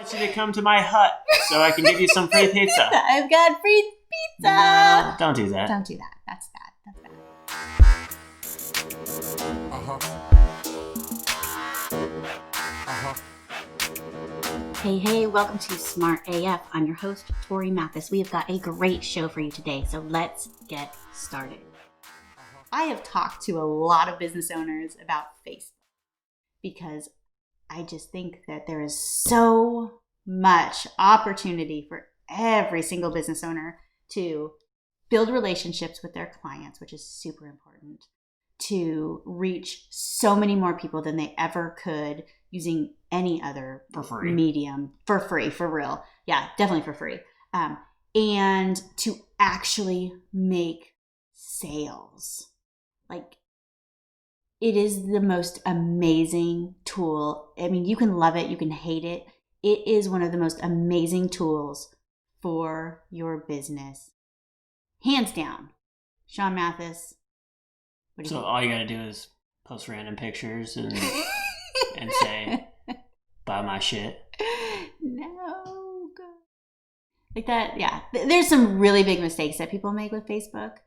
want you to come to my hut so I can give you some free pizza. I've got free pizza. No, don't do that. Don't do that. That's bad. That's bad. Hey, welcome to Smart AF. I'm your host, Torie Mathis. We have got a great show for you today, so let's get started. I have talked to a lot of business owners about Facebook because I just think that there is so much opportunity for every single business owner to build relationships with their clients, which is super important, to reach so many more people than they ever could using any other medium for free, for real. Yeah, definitely for free. And to actually make sales. Like, it is the most amazing tool. I mean, you can love it, you can hate it. It is one of the most amazing tools for your business. Hands down. Sean Mathis. So all you gotta do is post random pictures and and say, buy my shit. No. Like that, yeah. There's some really big mistakes that people make with Facebook.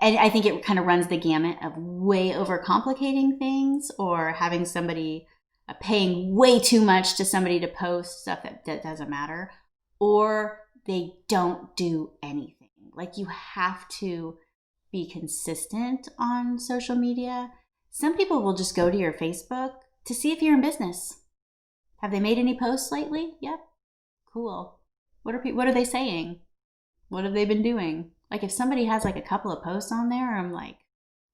And I think it kind of runs the gamut of way overcomplicating things or having somebody paying way too much to somebody to post stuff that doesn't matter, or they don't do anything. Like, you have to be consistent on social media. Some people will just go to your Facebook to see if you're in business. Have they made any posts lately? Yep. Cool. What are they saying? What have they been doing? Like, if somebody has like a couple of posts on there, I'm like,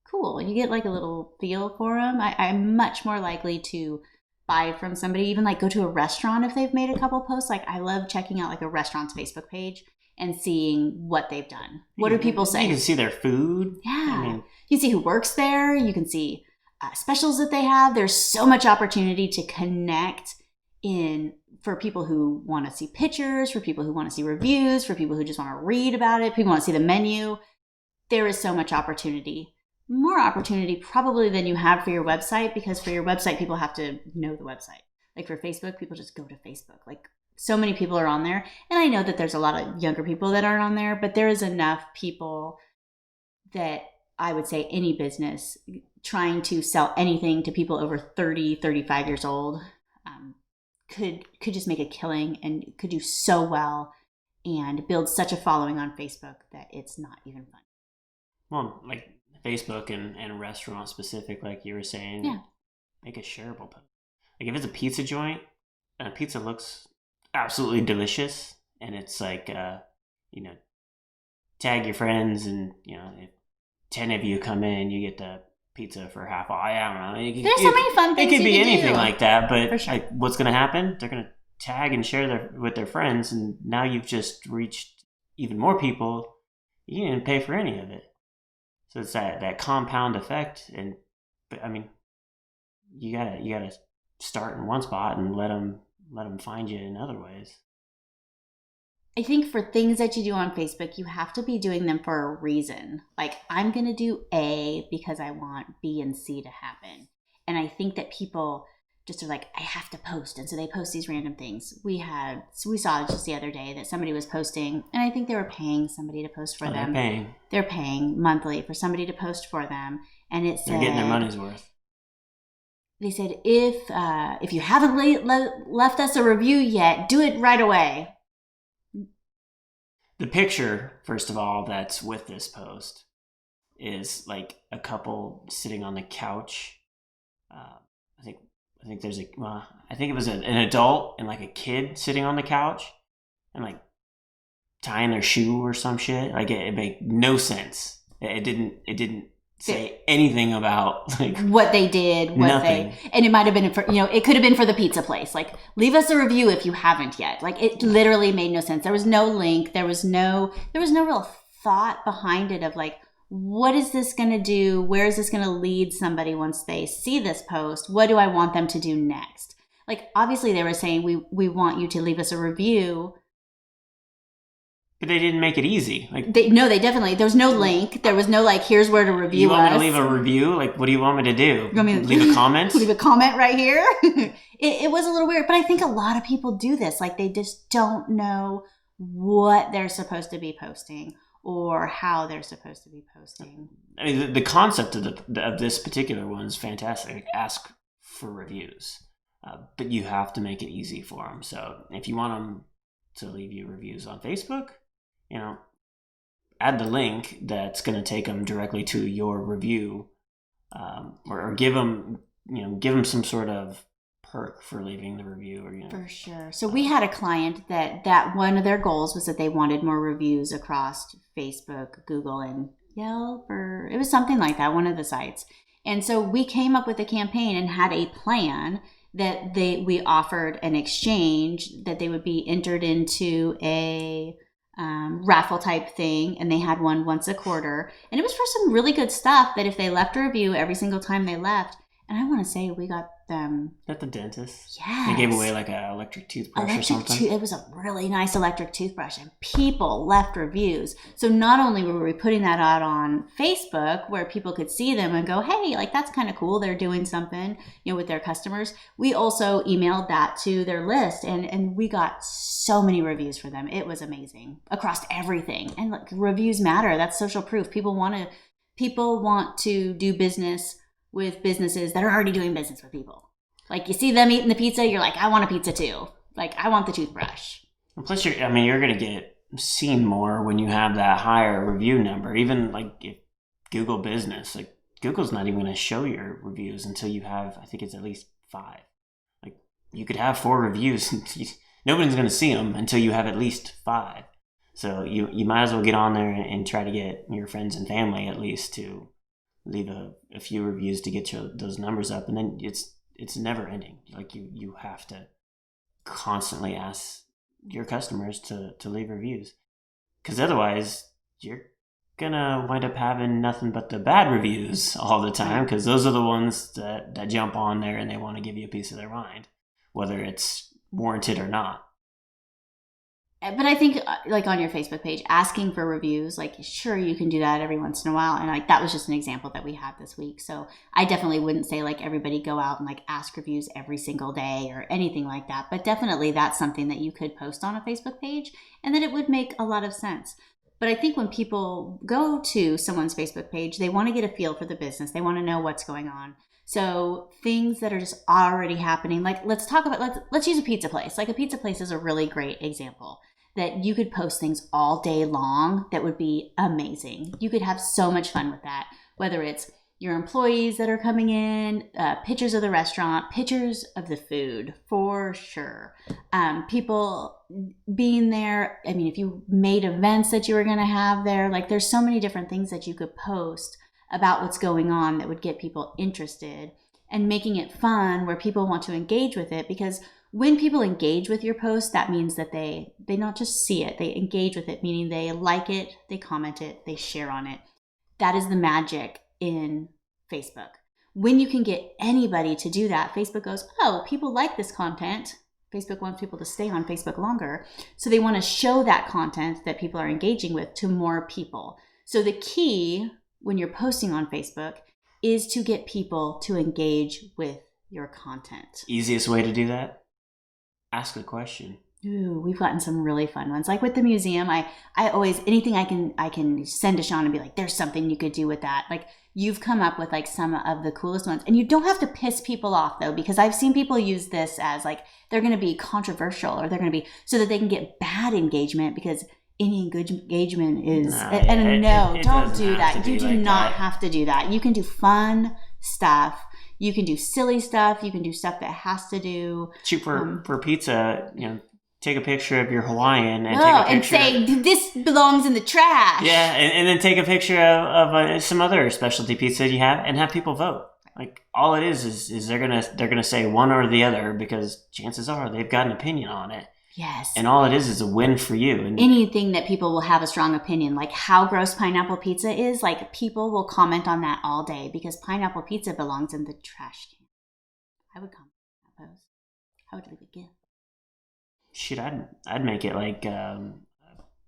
cool. You get like a little feel for them. I'm much more likely to buy from somebody, even like go to a restaurant if they've made a couple posts. Like, I love checking out like a restaurant's Facebook page and seeing what they've done. What do people say? You can see their food. Yeah. You can see who works there. You can see specials that they have. There's so much opportunity to connect for people who want to see pictures, for people who want to see reviews, for people who just want to read about it, people want to see the menu. There is so much opportunity. More opportunity probably than you have for your website, because for your website, people have to know the website. Like for Facebook, people just go to Facebook. Like, so many people are on there. And I know that there's a lot of younger people that aren't on there, but there is enough people that I would say any business trying to sell anything to people over 30, 35 years old could just make a killing and could do so well and build such a following on Facebook that it's not even fun. Well, like Facebook and restaurant specific, like you were saying, yeah, make a shareable post. Like if it's a pizza joint and a pizza looks absolutely delicious and it's like, tag your friends and, if 10 of you come in, you get the pizza for half off. I don't know. There's so many fun things. It could be anything do. like that, but sure. like, what's going to happen? They're going to tag and share with their friends, and now you've just reached even more people. You didn't pay for any of it, so it's that compound effect. But I mean, you gotta start in one spot and let them find you in other ways. I think for things that you do on Facebook, you have to be doing them for a reason. Like, I'm going to do A because I want B and C to happen. And I think that people just are like, I have to post. And so they post these random things. We saw just the other day that somebody was posting, and I think they were paying somebody to post for them. They're paying monthly for somebody to post for them. And it said, they're getting their money's worth. They said, if you haven't left us a review yet, do it right away. The picture, first of all, that's with this post is like a couple sitting on the couch. I think there's I think it was an adult and like a kid sitting on the couch and like tying their shoe or some shit. Like it made no sense. It didn't say anything about like what they did, and it might have been for, it could have been for the pizza place. Like, leave us a review if you haven't yet. Like, it literally made no sense. There was no link. There was no real thought behind it of like, what is this going to do? Where is this going to lead somebody once they see this post? What do I want them to do next? Like, obviously they were saying, we want you to leave us a review. But they didn't make it easy. Like they definitely, there was no link. There was no like, here's where to review you want us. me to leave a review? Like, what do you want me to do? You want me to leave a comment? Leave a comment right here. It was a little weird, but I think a lot of people do this. Like they just don't know what they're supposed to be posting or how they're supposed to be posting. I mean, the concept of this particular one is fantastic. Ask for reviews, but you have to make it easy for them. So if you want them to leave you reviews on Facebook, add the link that's going to take them directly to your review, or give them some sort of perk for leaving the review, or For sure. So we had a client that one of their goals was that they wanted more reviews across Facebook, Google, and Yelp, or it was something like that, one of the sites. And so we came up with a campaign and had a plan that we offered an exchange that they would be entered into a raffle type thing, and they had one once a quarter, and it was for some really good stuff that if they left a review every single time they left, and I want to say we got them at the dentist. Yes. They gave away like an electric toothbrush or something. It was a really nice electric toothbrush, and people left reviews. So not only were we putting that out on Facebook where people could see them and go, hey, like that's kind of cool, they're doing something, with their customers. We also emailed that to their list, and we got so many reviews for them. It was amazing across everything. And like, reviews matter. That's social proof. People want to do business with businesses that are already doing business with people. Like you see them eating the pizza, you're like, I want a pizza too. Like I want the toothbrush. And plus, you're going to get seen more when you have that higher review number. Even like if Google Business, like Google's not even going to show your reviews until you have, I think it's at least 5. Like you could have 4 reviews, and nobody's going to see them until you have at least 5. So you might as well get on there and try to get your friends and family at least to leave a few reviews to get those numbers up, and then it's never ending. Like you have to constantly ask your customers to leave reviews, because otherwise you're gonna wind up having nothing but the bad reviews all the time, because those are the ones that jump on there and they want to give you a piece of their mind, whether it's warranted or not. But I think like on your Facebook page, asking for reviews, like sure, you can do that every once in a while. And like that was just an example that we had this week. So I definitely wouldn't say like everybody go out and like ask reviews every single day or anything like that. But definitely that's something that you could post on a Facebook page, and that it would make a lot of sense. But I think when people go to someone's Facebook page, they want to get a feel for the business. They want to know what's going on. So things that are just already happening, like let's use a pizza place. Like a pizza place is a really great example that you could post things all day long that would be amazing. You could have so much fun with that, whether it's your employees that are coming in, pictures of the restaurant, pictures of the food, for sure. People being there. I mean, if you made events that you were going to have there, like there's so many different things that you could post about what's going on that would get people interested, and making it fun where people want to engage with it. Because when people engage with your post, that means that they not just see it, they engage with it, meaning they like it, they comment it, they share on it. That is the magic in Facebook. When you can get anybody to do that, Facebook goes, oh, people like this content. Facebook wants people to stay on Facebook longer. So they want to show that content that people are engaging with to more people. So the key when you're posting on Facebook is to get people to engage with your content. Easiest way to do that? Ask a question. Ooh, we've gotten some really fun ones. Like with the museum, I always, anything I can send to Sean and be like, there's something you could do with that. Like you've come up with like some of the coolest ones. And you don't have to piss people off though, because I've seen people use this as like, they're going to be controversial, or they're going to be so that they can get bad engagement, because any engagement is, don't do that. You do not have to do that. You can do fun stuff. You can do silly stuff. You can do stuff that has to do. Shoot for pizza, take a picture of your Hawaiian and take a picture and say, this belongs in the trash. Yeah, and then take a picture of some other specialty pizza you have and have people vote. Like all it is they're gonna say one or the other, because chances are they've got an opinion on it. Yes. And all it is a win for you. And anything that people will have a strong opinion, like how gross pineapple pizza is, like people will comment on that all day, because pineapple pizza belongs in the trash can. I would comment on that post. I would leave a gift. Shit, I'd make it like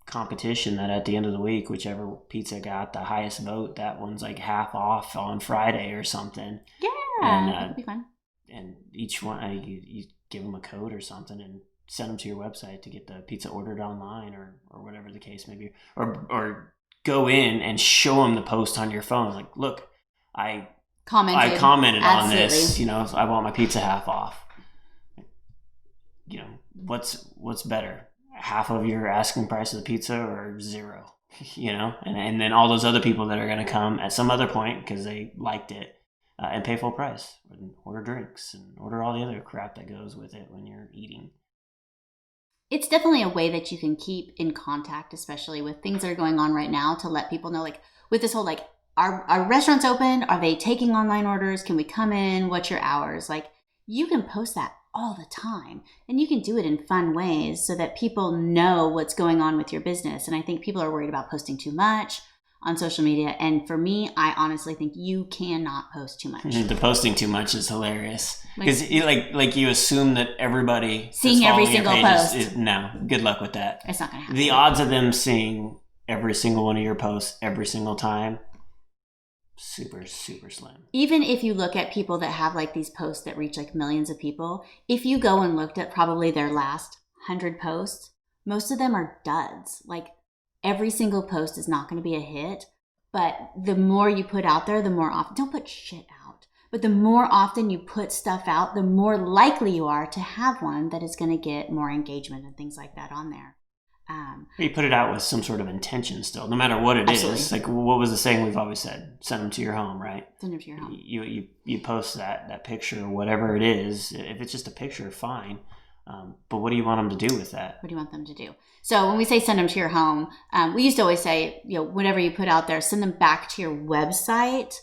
competition that at the end of the week, whichever pizza got the highest vote, that one's like half off on Friday or something. Yeah, and that would be fun. And each one, you give them a code or something and send them to your website to get the pizza ordered online, or whatever the case may be, or go in and show them the post on your phone. Like, look, I commented on this. I want my pizza half off. What's better? Half of your asking price of the pizza or zero? And then all those other people that are going to come at some other point because they liked it and pay full price and order drinks and order all the other crap that goes with it when you're eating. It's definitely a way that you can keep in contact, especially with things that are going on right now, to let people know, like, with this whole, like, are restaurants open? Are they taking online orders? Can we come in? What's your hours? Like, you can post that all the time, and you can do it in fun ways so that people know what's going on with your business. And I think people are worried about posting too much on social media. And for me, I honestly think you cannot post too much. The posting too much is hilarious because like you assume that everybody seeing every single post. No, good luck with that. It's not going to happen. The odds of them seeing every single one of your posts every single time, super, super slim. Even if you look at people that have like these posts that reach like millions of people, if you go and looked at probably their last 100 posts, most of them are duds. Like, every single post is not going to be a hit, but the more you put out there, the more often, don't put shit out, but the more often you put stuff out, the more likely you are to have one that is going to get more engagement and things like that on there. You put it out with some sort of intention still, no matter what it Absolutely. is. Like, what was the saying we've always said? Send them to your home, right? Send them to your home. You post that picture or whatever it is. If it's just a picture, fine. But what do you want them to do with that? What do you want them to do? So when we say send them to your home, we used to always say, whatever you put out there, send them back to your website.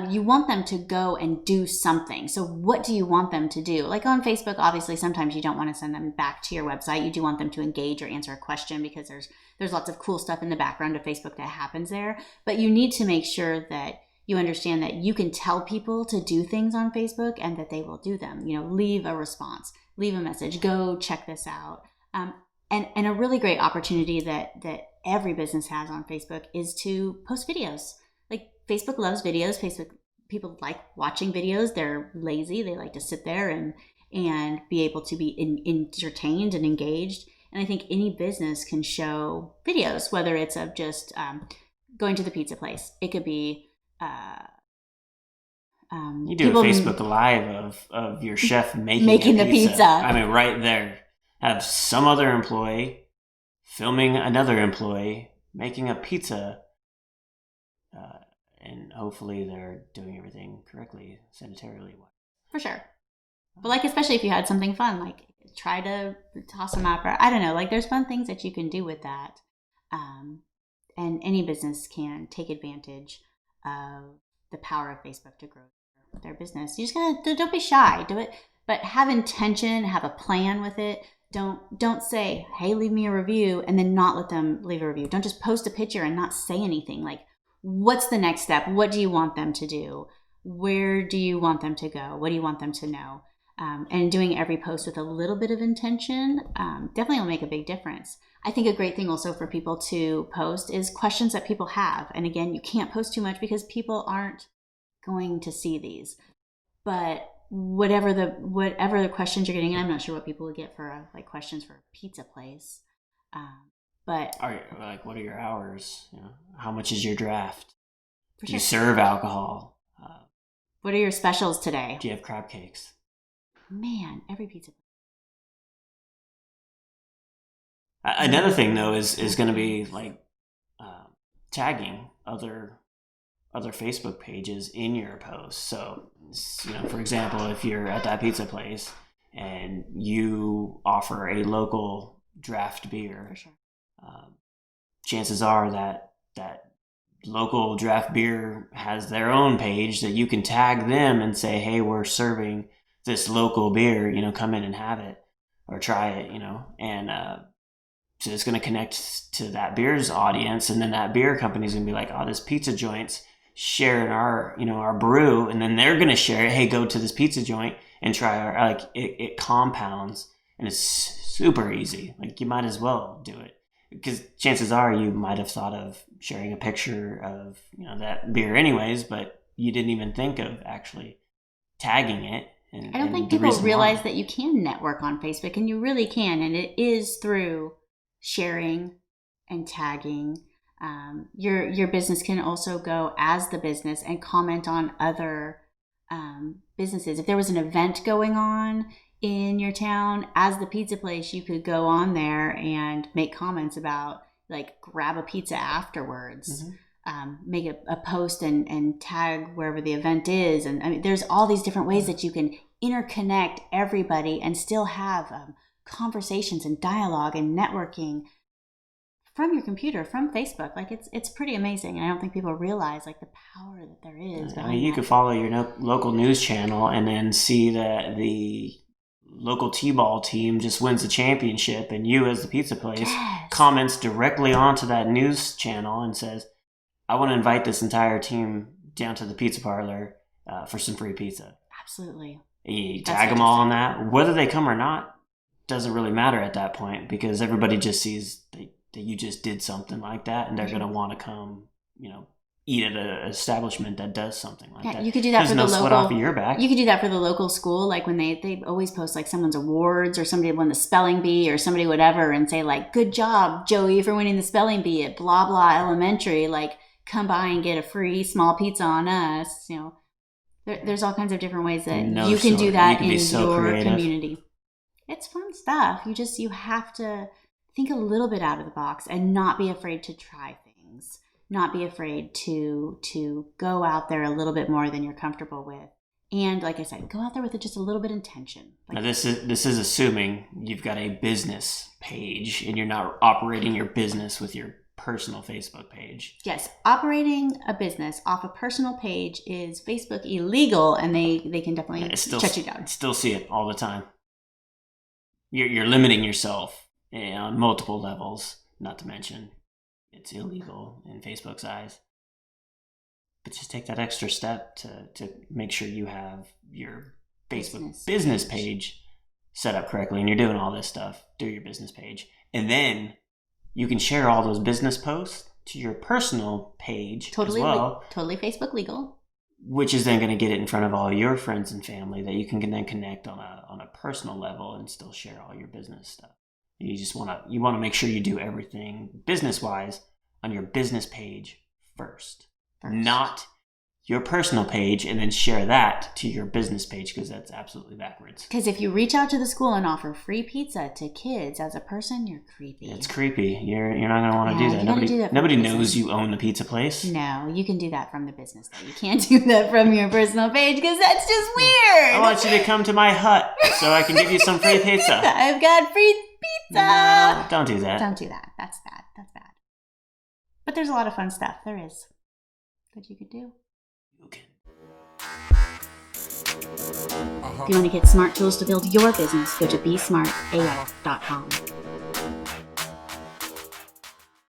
You want them to go and do something. So what do you want them to do? Like on Facebook, obviously, sometimes you don't want to send them back to your website. You do want them to engage or answer a question because there's lots of cool stuff in the background of Facebook that happens there. But you need to make sure that you understand that you can tell people to do things on Facebook and that they will do them. Leave a response, leave a message, go check this out. And a really great opportunity that every business has on Facebook is to post videos. Like, Facebook loves videos. People like watching videos. They're lazy. They like to sit there and be able to be entertained and engaged. And I think any business can show videos, whether it's of just going to the pizza place. It could be you do a Facebook Live of your chef making the pizza. I mean, right there. Have some other employee filming another employee making a pizza, and hopefully they're doing everything correctly, sanitarily. For sure. But like, especially if you had something fun, like try to toss them out. I don't know, like there's fun things that you can do with that. And any business can take advantage of the power of Facebook to grow their business. You just gotta, don't be shy, do it, but have intention, have a plan with it. Don't say, hey, leave me a review, and then not let them leave a review. Don't just post a picture and not say anything. Like, what's the next step? What do you want them to do? Where do you want them to go? What do you want them to know? And doing every post with a little bit of intention definitely will make a big difference. I think a great thing also for people to post is questions that people have. And again, you can't post too much because people aren't going to see these. But whatever the questions you're getting, and I'm not sure what people would get for like questions for a pizza place. But what are your hours? How much is your draft? Do sure. you serve alcohol? What are your specials today? Do you have crab cakes? Man, every pizza. Another thing though is going to be like tagging other Facebook pages in your post. So, for example, if you're at that pizza place and you offer a local draft beer, for sure. Chances are that local draft beer has their own page that you can tag them and say, hey, we're serving this local beer, come in and have it or try it, and so it's going to connect to that beer's audience, and then that beer company's going to be like, oh, this pizza joint's sharing our brew, and then they're going to share it. Hey, go to this pizza joint and try our, like, it compounds, and it's super easy. Like, you might as well do it. because chances are you might have thought of sharing a picture of that beer anyways, but you didn't even think of actually tagging it. And I don't think people realize that you can network on Facebook, and you really can, and it is through sharing and tagging. Your business can also go as the business and comment on other businesses. If there was an event going on in your town, as the pizza place, you could go on there and make comments about, like, grab a pizza afterwards. Make a post and tag wherever the event is. And I mean, there's all these different ways that you can interconnect everybody and still have conversations and dialogue and networking from your computer, from Facebook. Like, it's pretty amazing. And I don't think people realize, like, the power that there is. I mean, you could follow your local news channel and then see that the local T-ball team just wins the championship, and you, as the pizza place, comments directly onto that news channel and says, I want to invite this entire team down to the pizza parlor for some free pizza. Absolutely. And you tag them all on that. Whether they come or not doesn't really matter at that point, because everybody just sees that you just did something like that, and they're going to want to come, eat at an establishment that does something like that. You could do that for the local. Sweat off of your back. You could do that for the local school, like when they always post, like, someone's awards, or somebody won the spelling bee, or somebody whatever, and say, like, good job, Joey, for winning the spelling bee at blah blah elementary. Like, come by and get a free small pizza on us. There's all kinds of different ways that you can do that in your community. It's fun stuff. You have to think a little bit out of the box and not be afraid to try things. Not be afraid to go out there a little bit more than you're comfortable with. And like I said, go out there with just a little bit of intention. Now this is assuming you've got a business page and you're not operating your business with your personal Facebook page. Yes, operating a business off a personal page is Facebook illegal, and they can definitely shut you down. Still see it all the time. You're limiting yourself on multiple levels, not to mention it's illegal in Facebook's eyes. But just take that extra step to make sure you have your Facebook business page set up correctly, and you're doing all this stuff. Do your business page, and then you can share all those business posts to your personal page as well. Totally Facebook legal. Which is then going to get it in front of all your friends and family that you can then connect on a personal level and still share all your business stuff. You just want to make sure you do everything business wise on your business page first. Not your personal page and then share that to your business page, because that's absolutely backwards. Because if you reach out to the school and offer free pizza to kids as a person, you're creepy. It's creepy. You're not going to want to do that. Nobody knows you own the pizza place. No, you can do that from the business, though. You can't do that from your personal page, because that's just weird. I want you to come to my hut so I can give you some free pizza. I've got free pizza. No, don't do that. Don't do that. That's bad. But there's a lot of fun stuff. There is. That you could do. If you want to get smart tools to build your business, go to besmartaf.com.